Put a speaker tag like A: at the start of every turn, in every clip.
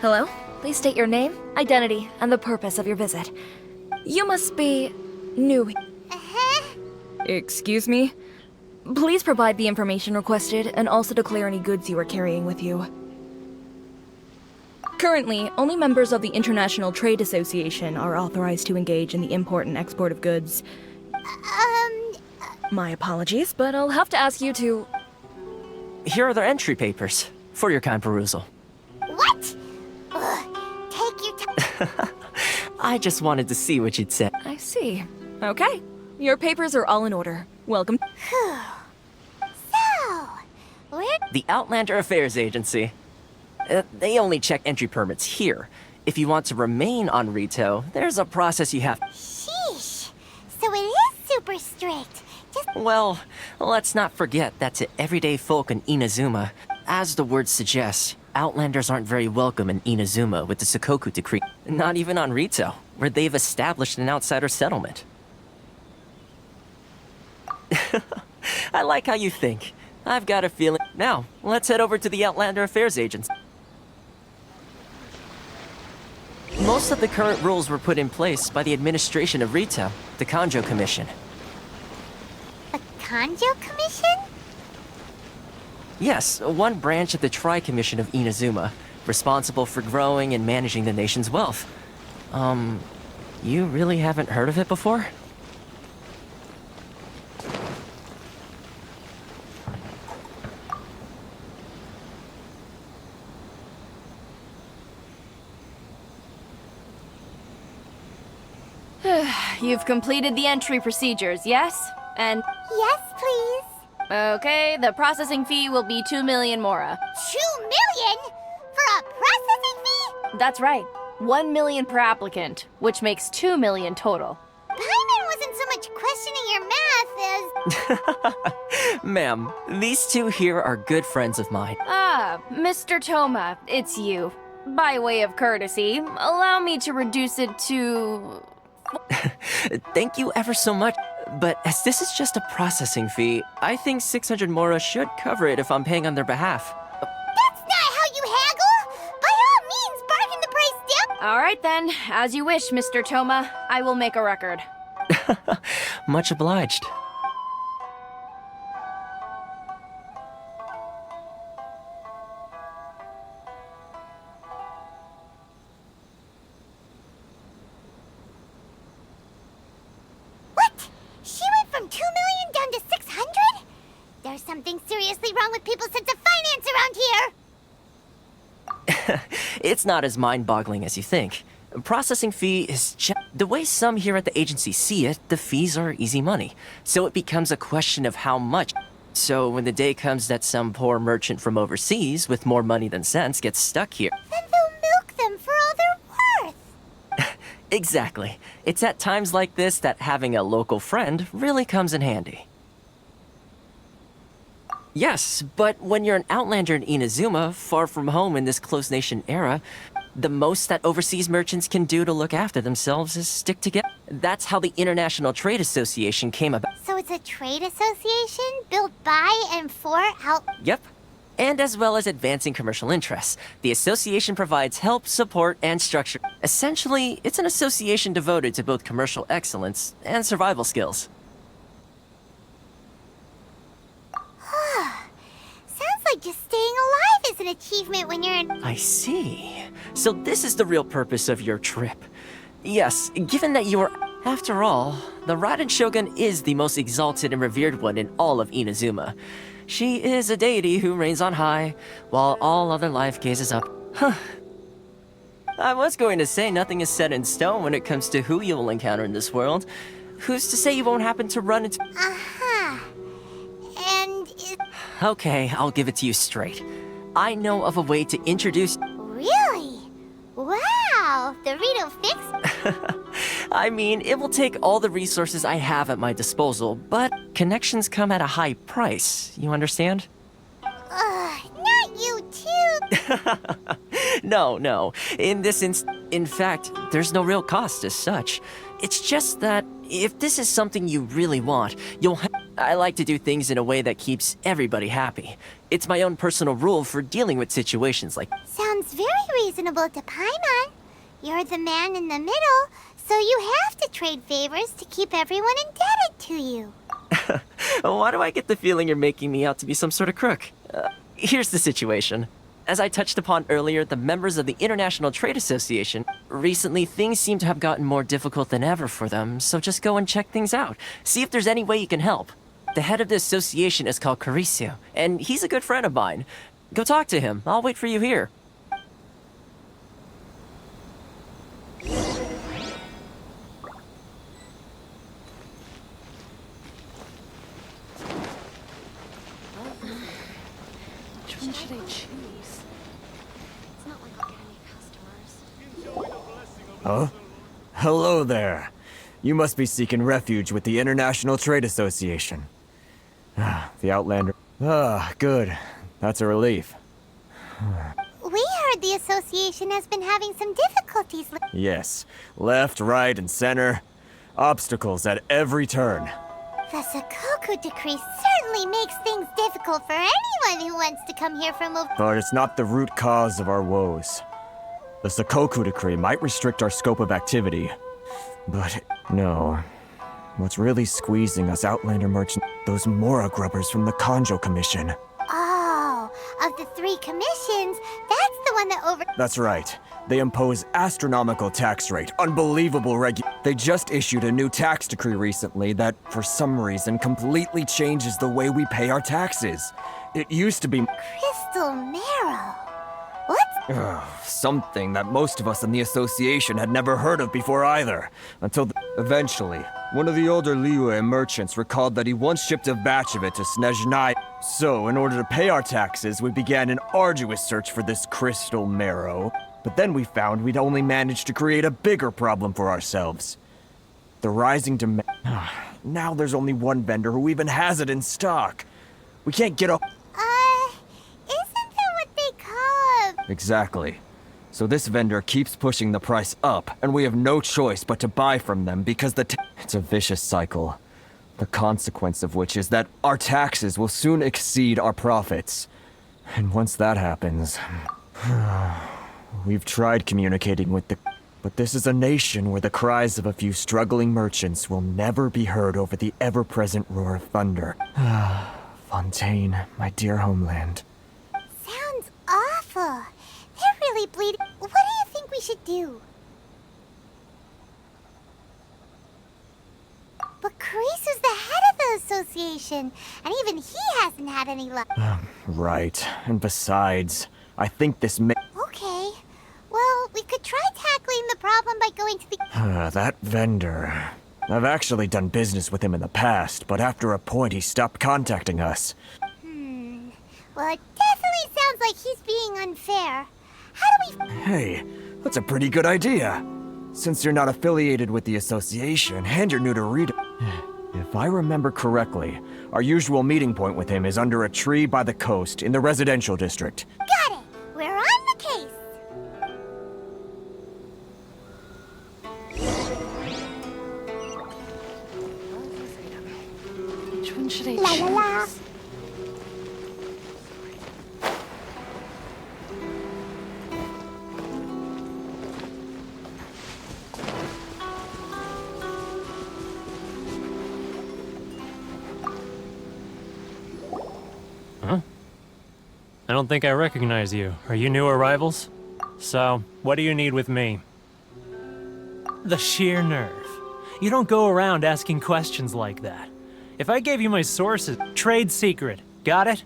A: Hello? Please state your name, identity, and the purpose of your visit. You must be new. Excuse me? Please provide the information requested and also declare any goods you are carrying with you. Currently, only members of the International Trade Association are authorized to engage in the import and export of goods. My apologies, but I'll have to ask you to...
B: Here are their entry papers, for your kind perusal.
C: What? Ugh, take your time.
B: I just wanted to see what you'd say.
A: I see. Okay. Your papers are all in order. Welcome.
C: So, where...
B: The Outlander Affairs Agency. They only check entry permits here. If you want to remain on Rito, there's a process you have...
C: Sheesh. So it is super strict. Just...
B: Well, let's not forget that to everyday folk in Inazuma, as the word suggests, Outlanders aren't very welcome in Inazuma with the Sakoku Decree. Not even on Rito, where they've established an outsider settlement. I like how you think. I've got a feeling. Now, let's head over to the Outlander Affairs Agency. Most of the current rules were put in place by the administration of Rito, the Kanjo Commission.
C: The Kanjo Commission?
B: Yes, one branch of the Tri-Commission of Inazuma, responsible for growing and managing the nation's wealth. You really haven't heard of it before?
D: You've completed the entry procedures, yes? And...
C: Yes, please.
D: Okay, the processing fee will be 2 million mora.
C: 2 million? For a processing fee?
D: That's right. 1 million per applicant, which makes 2 million total.
C: Paimon wasn't so much questioning your math as...
B: Ma'am, these two here are good friends of mine.
D: Ah, Mr. Toma, it's you. By way of courtesy, allow me to reduce it to...
B: Thank you ever so much, but as this is just a processing fee, I think 600 mora should cover it if I'm paying on their behalf.
C: That's not how you haggle! By all means, bargain the price down!
D: All right then, as you wish, Mr. Toma. I will make a record.
B: Much obliged.
C: What? She went from 2 million down to 600? There's something seriously wrong with people's sense of finance around here!
B: It's not as mind-boggling as you think. A processing fee is just... The way some here at the agency see it, the fees are easy money. So it becomes a question of how much. So when the day comes that some poor merchant from overseas with more money than sense gets stuck here...
C: Then they'll milk them for all they're worth!
B: Exactly. It's at times like this that having a local friend really comes in handy. Yes, but when you're an outlander in Inazuma, far from home in this close nation era, the most that overseas merchants can do to look after themselves is stick together. That's how the International Trade Association came about.
C: So it's a trade association built by and for out...
B: Yep. And as well as advancing commercial interests, the association provides help, support, and structure. Essentially, it's an association devoted to both commercial excellence and survival skills.
C: Sounds like just staying alive is an achievement when you're in...
B: I see. So this is the real purpose of your trip. Yes, given that you are... After all, the Raiden Shogun is the most exalted and revered one in all of Inazuma. She is a deity who reigns on high, while all other life gazes up. Huh. I was going to say nothing is set in stone when it comes to who you will encounter in this world. Who's to say you won't happen to run into...
C: Uh-huh. And...
B: Okay, I'll give it to you straight. I know of a way to introduce...
C: Really? Wow! The Rito fix?
B: I mean, it will take all the resources I have at my disposal, but connections come at a high price, you understand?
C: Not you too!
B: No. In fact, there's no real cost as such. It's just that if this is something you really want, you'll I like to do things in a way that keeps everybody happy. It's my own personal rule for dealing with situations like...
C: Sounds very reasonable to Paimon. You're the man in the middle, so you have to trade favors to keep everyone indebted to you.
B: Why do I get the feeling you're making me out to be some sort of crook? Here's the situation. As I touched upon earlier, the members of the International Trade Association, recently things seem to have gotten more difficult than ever for them, so just go and check things out. See if there's any way you can help. The head of the association is called Caricio, and he's a good friend of mine. Go talk to him. I'll wait for you here.
E: Which one should I choose? It's not like I'll get any customers.
F: Huh? Hello there. You must be seeking refuge with the International Trade Association. The Outlander. Good. That's a relief.
C: We heard the association has been having some difficulties.
F: Yes. Left, right, and center. Obstacles at every turn.
C: The Sakoku decree certainly makes things difficult for anyone who wants to come here from over.
F: But it's not the root cause of our woes. The Sakoku decree might restrict our scope of activity. But no. What's really squeezing us Outlander merchants, those Mora grubbers from the Kanjo Commission.
C: Oh, of the 3 commissions, that's the one that over.
F: That's right. They impose astronomical tax rate, unbelievable They just issued a new tax decree recently that, for some reason, completely changes the way we pay our taxes. It used to be
C: Crystal Marrow. What?
F: something that most of us in the association had never heard of before either. Until eventually, one of the older Liyue merchants recalled that he once shipped a batch of it to Snezhnaya. So, in order to pay our taxes, we began an arduous search for this crystal marrow. But then we found we'd only managed to create a bigger problem for ourselves. The rising demand. Now there's only one vendor who even has it in stock. We can't get a...
C: Isn't that what they call a...
F: Exactly. So this vendor keeps pushing the price up, and we have no choice but to buy from them because it's a vicious cycle. The consequence of which is that our taxes will soon exceed our profits. And once that happens... We've tried communicating with the... But this is a nation where the cries of a few struggling merchants will never be heard over the ever-present roar of thunder. Fontaine, my dear homeland.
C: Sounds awful. They're really bleeding. What do you think we should do? But Carisu's the head of the association, and even he hasn't had any luck.
F: Right. And besides, I think this may...
C: Okay. Well, we could try tackling the problem by going to the...
F: that vendor. I've actually done business with him in the past, but after a point he stopped contacting us.
C: Well, it definitely sounds like he's being unfair. How do we...
F: Hey, that's a pretty good idea. Since you're not affiliated with the association, and you're new to Rita... If I remember correctly, our usual meeting point with him is under a tree by the coast in the residential district.
C: Got it! We're on the case!
E: Which one should I
C: La
E: choose?
C: la la.
G: I don't think I recognize you. Are you new arrivals? So, what do you need with me? The sheer nerve. You don't go around asking questions like that. If I gave you my sources, trade secret, got it?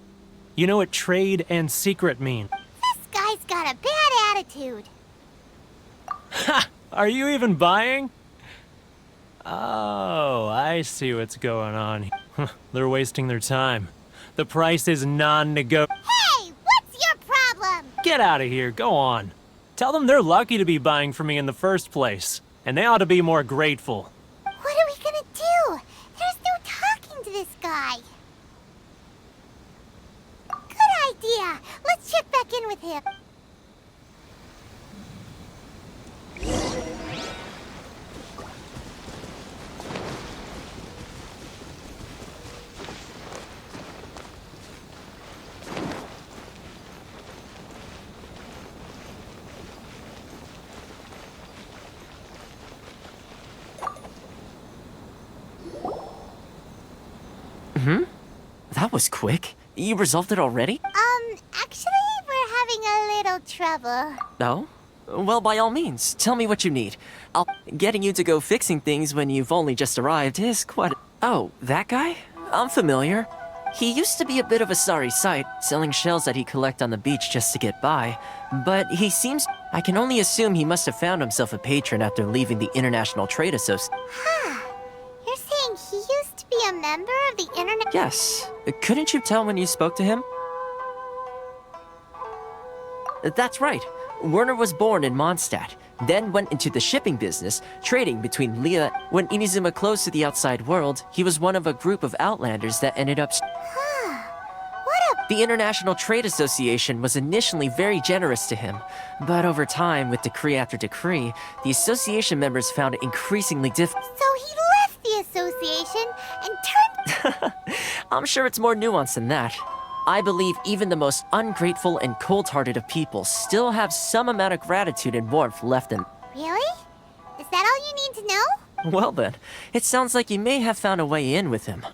G: You know what trade and secret mean.
C: This guy's got a bad attitude.
G: Ha! Are you even buying? Oh, I see what's going on. They're wasting their time. The price is non-negotiable.
C: Hey, what's your problem?
G: Get out of here, go on. Tell them they're lucky to be buying from me in the first place, and they ought to be more grateful.
C: What are we gonna do? There's no talking to this guy. Good idea. Let's check back in with him.
B: That was quick. You resolved it already?
C: Actually, we're having a little trouble.
B: No? Well, by all means, tell me what you need. Getting you to go fixing things when you've only just arrived is quite... Oh, that guy? I'm familiar. He used to be a bit of a sorry sight, selling shells that he collect on the beach just to get by. But he seems... I can only assume he must have found himself a patron after leaving the International Trade Association.
C: You're saying he used to be a member of the internet?
B: Yes. Couldn't you tell when you spoke to him? That's right. Werner was born in Mondstadt, then went into the shipping business, trading between Leah. When Inazuma closed to the outside world, he was one of a group of outlanders that ended up... The International Trade Association was initially very generous to him, but over time, with decree after decree, the association members found it increasingly difficult.
C: So he left the association and turned...
B: I'm sure it's more nuanced than that. I believe even the most ungrateful and cold-hearted of people still have some amount of gratitude and warmth left in...
C: Really? Is that all you need to know?
B: Well then, it sounds like you may have found a way in with him.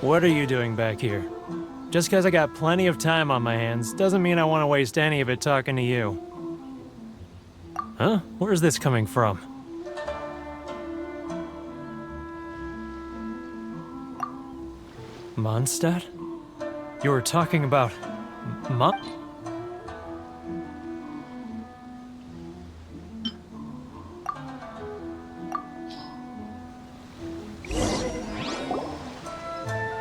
G: What are you doing back here? Just because I got plenty of time on my hands doesn't mean I want to waste any of it talking to you. Huh? Where's this coming from? Mondstadt? You were talking about...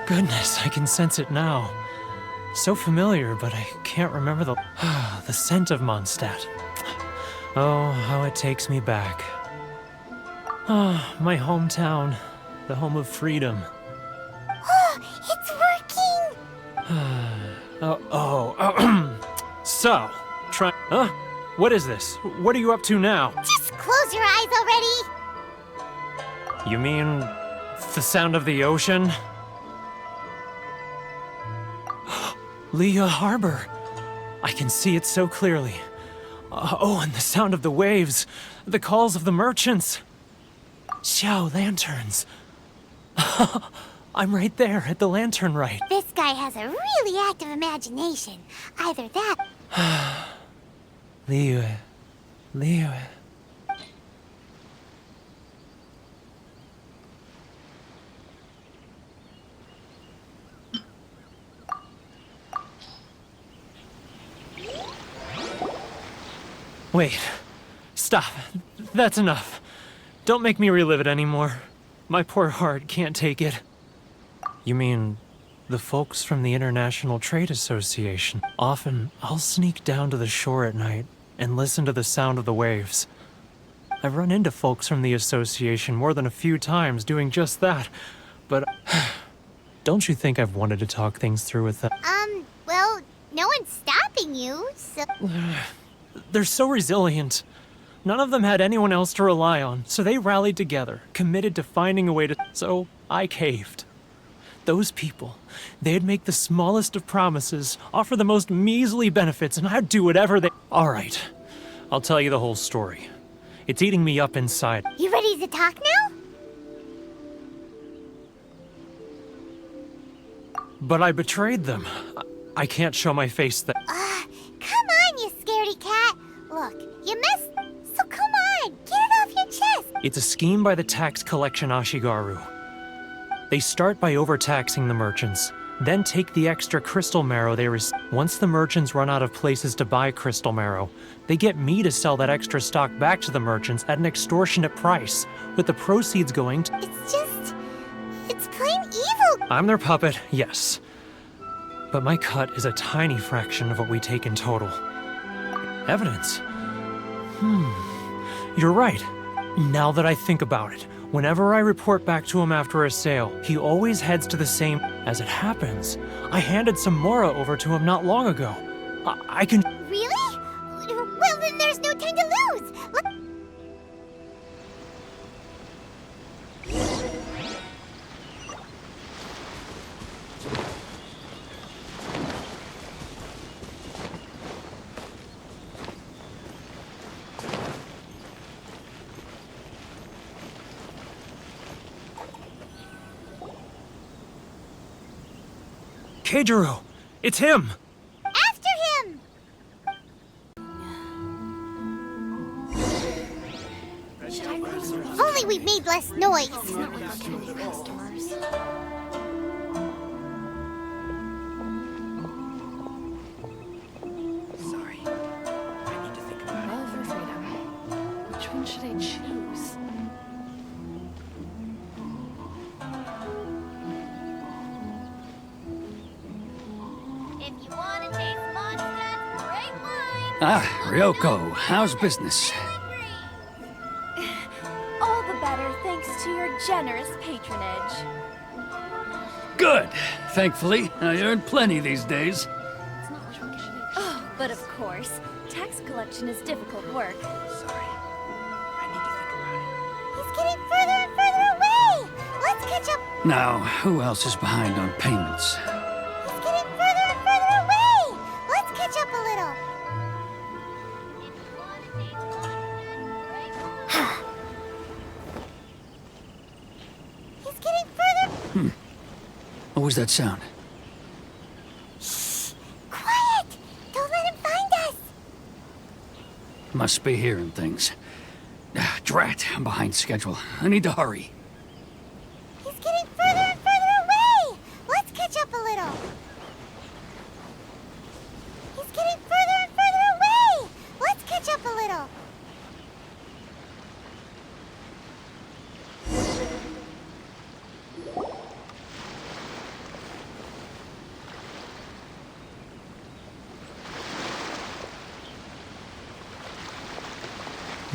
G: Goodness, I can sense it now. So familiar, but I can't remember the... the scent of Mondstadt. Oh, how it takes me back. Ah, my hometown. The home of freedom.
C: It's working!
G: So, try... Huh? What is this? What are you up to now?
C: Just close your eyes already!
G: You mean... the sound of the ocean? Leah Harbor. I can see it so clearly. Oh, and the sound of the waves. The calls of the merchants. Xiao lanterns. I'm right there at the lantern right.
C: This guy has a really active imagination. Either that...
G: Leah. Wait. Stop. That's enough. Don't make me relive it anymore. My poor heart can't take it. You mean the folks from the International Trade Association? Often, I'll sneak down to the shore at night and listen to the sound of the waves. I've run into folks from the association more than a few times doing just that, but don't you think I've wanted to talk things through with them?
C: Well, no one's stopping you, so...
G: They're so resilient. None of them had anyone else to rely on, so they rallied together, committed to finding a way to... So I caved. Those people, they'd make the smallest of promises, offer the most measly benefits, and I'd do whatever they... All right, I'll tell you the whole story. It's eating me up inside.
C: You ready to talk now?
G: But I betrayed them. I can't show my face that...
C: Come on, you scaredy cat. Look, you missed... So come on, get it off your chest.
G: It's a scheme by the tax collection Ashigaru. They start by overtaxing the merchants, then take the extra crystal marrow they receive. Once the merchants run out of places to buy crystal marrow, they get me to sell that extra stock back to the merchants at an extortionate price, with the proceeds going to...
C: It's plain evil.
G: I'm their puppet, yes. But my cut is a tiny fraction of what we take in total. Evidence? You're right. Now that I think about it, whenever I report back to him after a sale, he always heads to the same... As it happens, I handed some Mora over to him not long ago. I can...
C: Really? Well, then there's no time to lose.
G: Keijiro! It's him!
C: After him! If only we made less noise.
E: It's not like I'll get any customers.
B: Sorry. I need to think about
E: All for freedom. Which one should I choose?
C: If you want to taste Mondstadt's great wine,
H: Ah, Ryoko, how's business?
D: All the better thanks to your generous patronage.
H: Good. Thankfully, I earn plenty these days.
E: It's not like I'll get any
D: Oh, but of course, tax collection is difficult work.
B: Sorry. I need to think about it.
C: he's getting further and further away. Let's catch up.
H: Now, who else is behind on payments?
C: He's getting further and further away. Let's catch up a little. He's getting further.
H: What was that sound?
C: Quiet! Don't let him find us.
H: Must be hearing things. Ah, drat, I'm behind schedule. I need to hurry.
C: He's getting further and further away. Let's catch up a little. He's getting further and further away. Let's catch up a little.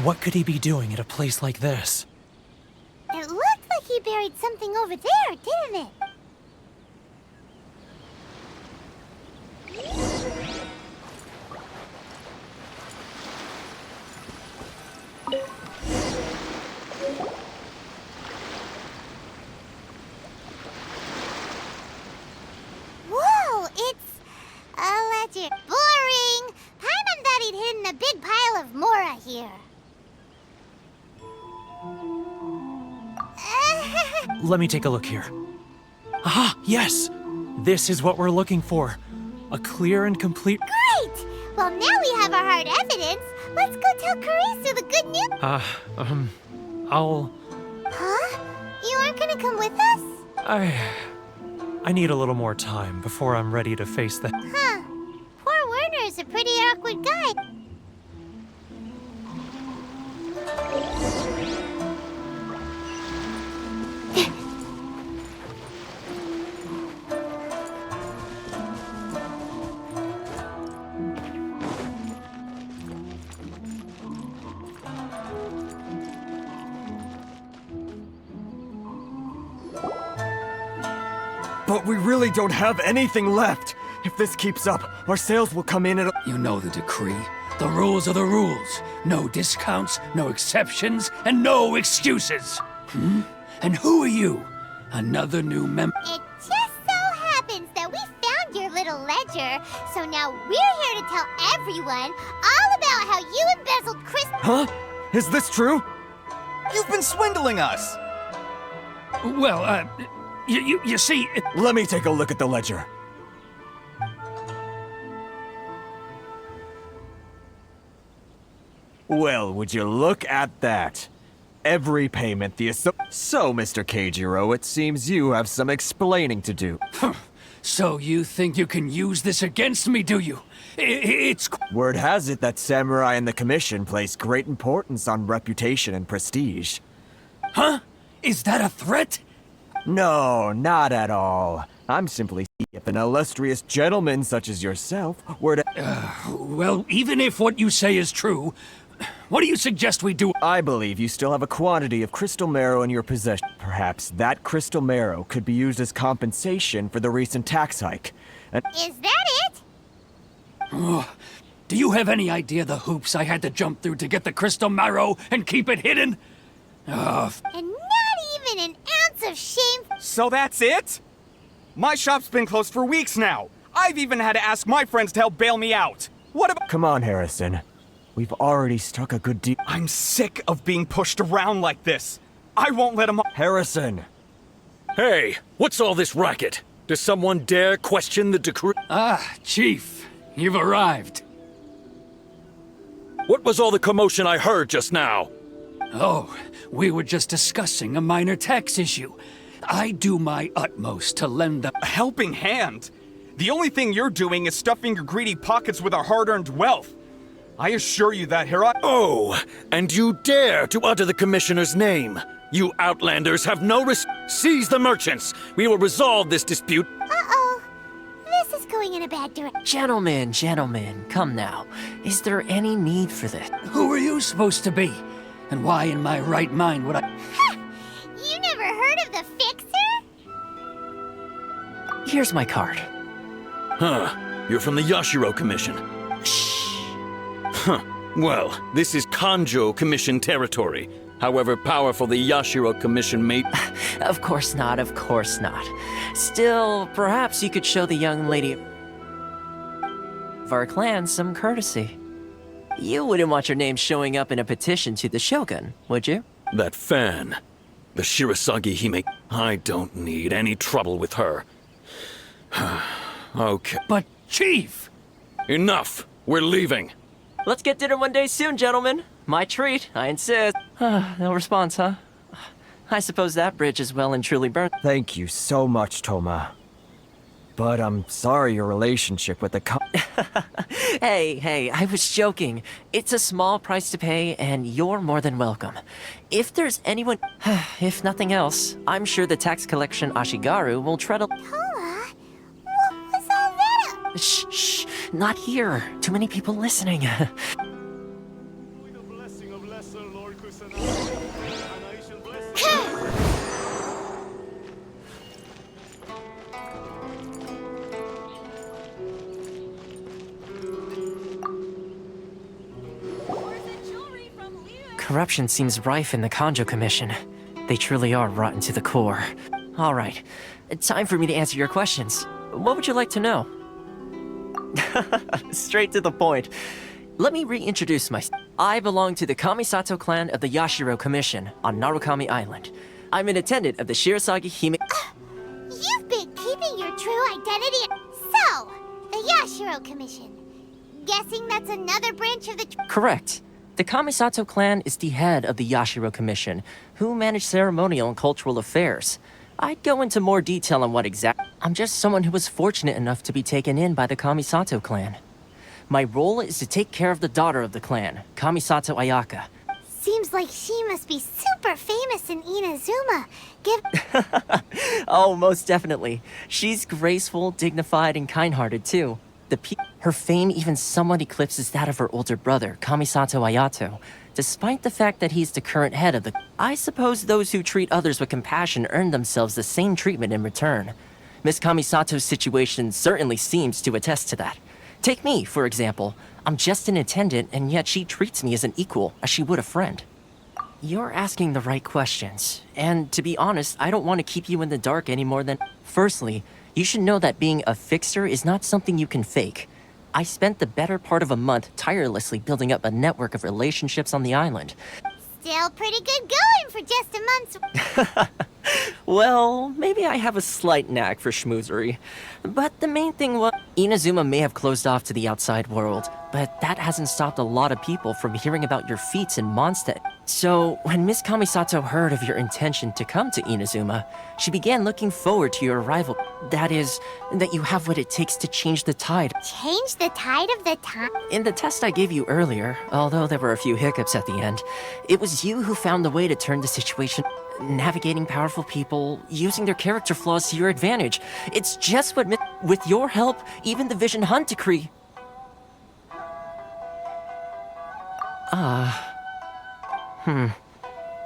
G: What could he be doing at a place like this?
C: It looked like he buried something over there, didn't it? Whoa, it's a ledger. Boring! Paimon thought he'd hidden a big pile of Mora here.
G: Let me take a look here. Aha! Yes! This is what we're looking for. A clear and complete...
C: Great! Well, now we have our hard evidence. Let's go tell Karisu the good news.
G: I'll...
C: Huh? You aren't gonna come with us?
G: I need a little more time before I'm ready to face the...
C: Huh. Poor Werner's a pretty awkward guy.
F: But we really don't have anything left. If this keeps up, our sales will come in at a...
H: You know the decree. The rules are the rules. No discounts, no exceptions, and no excuses. Hmm? And who are you? Another new member?
C: It just so happens that we found your little ledger, so now we're here to tell everyone all about how you embezzled Chris.
F: Huh? Is this true?
I: You've been swindling us!
H: Well, you see...
F: Let me take a look at the ledger. Well, would you look at that? Every payment So, Mr. Keijiro, it seems you have some explaining to do.
H: So you think you can use this against me, do you? It's...
F: Word has it that Samurai and the Commission place great importance on reputation and prestige.
H: Huh? Is that a threat?
F: No, not at all. I'm simply if an illustrious gentleman such as yourself were to...
H: Well, even if what you say is true, what do you suggest we do?
F: I believe you still have a quantity of crystal marrow in your possession. Perhaps that crystal marrow could be used as compensation for the recent tax hike. And
C: Is that it?
H: Do you have any idea the hoops I had to jump through to get the crystal marrow and keep it hidden? Ugh.
C: And not even an ounce of shame.
I: So that's it? My shop's been closed for weeks now. I've even had to ask my friends to help bail me out. What about—
F: Come on, Harrison. We've already struck a good deal.
I: I'm sick of being pushed around like this. I won't let him—
F: Harrison!
J: Hey, what's all this racket? Does someone dare question the decree?
H: Ah, Chief, you've arrived.
J: What was all the commotion I heard just now?
H: Oh, we were just discussing a minor tax issue. I do my utmost to lend them
I: a helping hand. The only thing you're doing is stuffing your greedy pockets with our hard-earned wealth. I assure you that here
J: Oh, and you dare to utter the Commissioner's name. You outlanders have no Seize the merchants. We will resolve this dispute.
C: Uh-oh. This is going in a bad direction.
B: Gentlemen, come now. Is there any need for this?
H: Who are you supposed to be? And why in my right mind would I—
C: Ha! You never heard of the Fixer?
B: Here's my card.
J: Huh. You're from the Yashiro Commission.
B: Shh.
J: Huh. Well, this is Kanjo Commission territory. However powerful the Yashiro Commission may—
B: Of course not. Still, perhaps you could show the young lady of our clan some courtesy. You wouldn't want your name showing up in a petition to the Shogun, would you?
J: That fan. The Shirasagi Hime. I don't need any trouble with her. Okay.
H: But, Chief!
J: Enough! We're leaving.
B: Let's get dinner one day soon, gentlemen. My treat, I insist. No response, huh? I suppose that bridge is well and truly burnt.
F: Thank you so much, Toma. But I'm sorry your relationship with the
B: Hey, I was joking. It's a small price to pay, and you're more than welcome. If there's anyone— if nothing else, I'm sure the tax collection Ashigaru will tread a—
C: Tola? What was all that?
B: Shh, not here. Too many people listening. Corruption seems rife in the Kanjo Commission. They truly are rotten to the core. All right, time for me to answer your questions. What would you like to know? Straight to the point. Let me reintroduce myself. I belong to the Kamisato clan of the Yashiro Commission on Narukami Island. I'm an attendant of the Shirasagi Hime—
C: You've been keeping your true identity. So, the Yashiro Commission. Guessing that's another branch of the—
B: Correct. The Kamisato clan is the head of the Yashiro Commission, who manage ceremonial and cultural affairs. I'd go into more detail on what exactly— I'm just someone who was fortunate enough to be taken in by the Kamisato clan. My role is to take care of the daughter of the clan, Kamisato Ayaka.
C: Seems like she must be super famous in Inazuma.
B: Oh, most definitely. She's graceful, dignified, and kind-hearted, too. Her fame even somewhat eclipses that of her older brother, Kamisato Ayato, despite the fact that he's the current head of the— I suppose those who treat others with compassion earn themselves the same treatment in return. Miss Kamisato's situation certainly seems to attest to that. Take me, for example. I'm just an attendant, and yet she treats me as an equal, as she would a friend. You're asking the right questions, and to be honest, I don't want to keep you in the dark any more than— Firstly, you should know that being a fixer is not something you can fake. I spent the better part of a month tirelessly building up a network of relationships on the island.
C: Still pretty good going for just a month's—
B: Well, maybe I have a slight knack for schmoozery. But the main thing was— Inazuma may have closed off to the outside world, but that hasn't stopped a lot of people from hearing about your feats in Mondstadt. So, when Miss Kamisato heard of your intention to come to Inazuma, she began looking forward to your arrival. That is, that you have what it takes to change the tide.
C: Change the tide of the time?
B: In the test I gave you earlier, although there were a few hiccups at the end, it was you who found the way to turn the situation. Navigating powerful people, using their character flaws to your advantage. It's just what— With your help, even the Vision Hunt decree—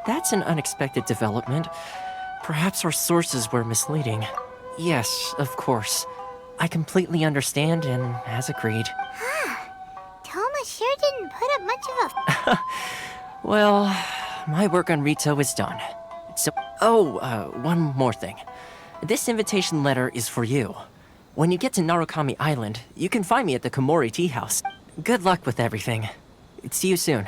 B: That's an unexpected development. Perhaps our sources were misleading. Yes, of course. I completely understand and as agreed.
C: Toma Toma sure didn't put up much of a...
B: Well, my work on Rito is done. So, one more thing. This invitation letter is for you. When you get to Narukami Island, you can find me at the Komori Tea House. Good luck with everything. See you soon.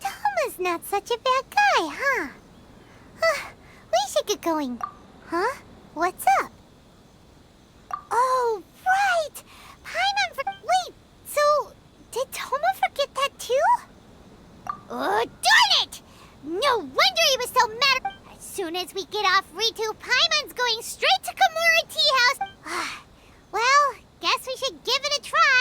C: Toma's not such a bad guy, huh? We should get going. Huh? What's up? Oh, right! Paimon wait, so did Toma forget that too? Oh, darn it! No wonder he was so mad. As soon as we get off Ritu, Paimon's going straight to Komori Tea House. Well, guess we should give it a try.